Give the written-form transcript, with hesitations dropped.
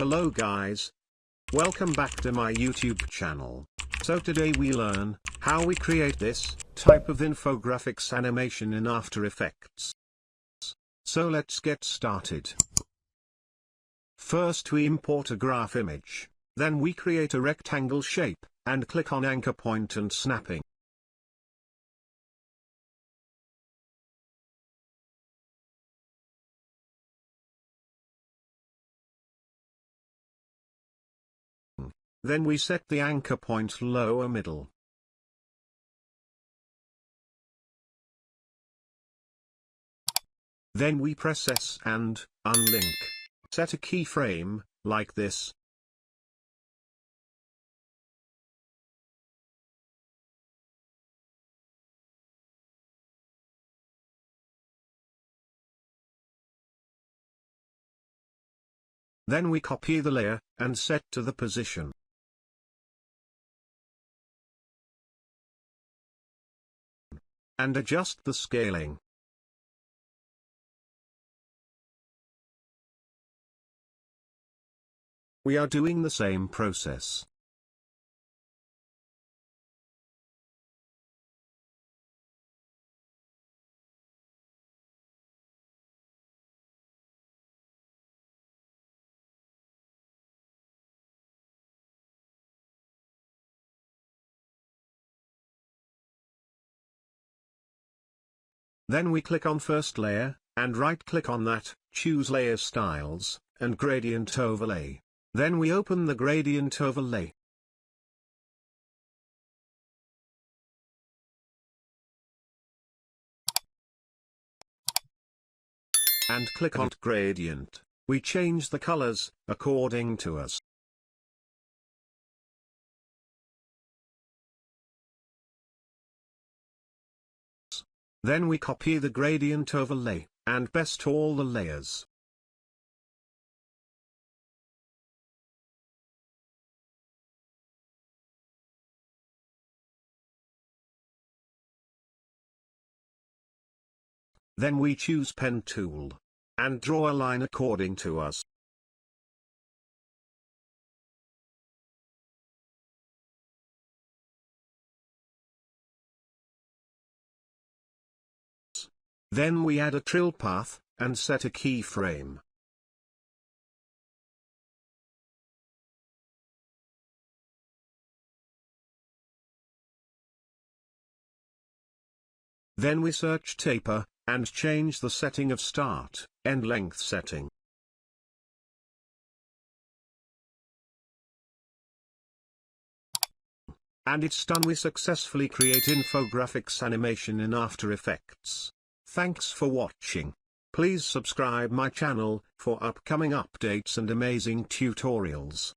Hello guys. Welcome back to my YouTube channel. So today we learn how we create this type of infographics animation in After Effects. So let's get started. First we import a graph image. Then we create a rectangle shape, and click on anchor point and snapping. Then we set the anchor point lower middle. Then we press S and unlink. Set a keyframe, like this. Then we copy the layer, and set to the position. And adjust the scaling. We are doing the same process. Then we click on first layer, and right-click on that, choose Layer Styles, and Gradient Overlay. Then we open the Gradient Overlay. And click on Gradient. We change the colors, according to us. Then we copy the Gradient Overlay, and paste all the layers. Then we choose Pen tool, and draw a line according to us. Then we add a trill path, and set a keyframe. Then we search taper, and change the setting of start, end length setting. And it's done. We successfully create infographics animation in After Effects. Thanks for watching. Please subscribe my channel for upcoming updates and amazing tutorials.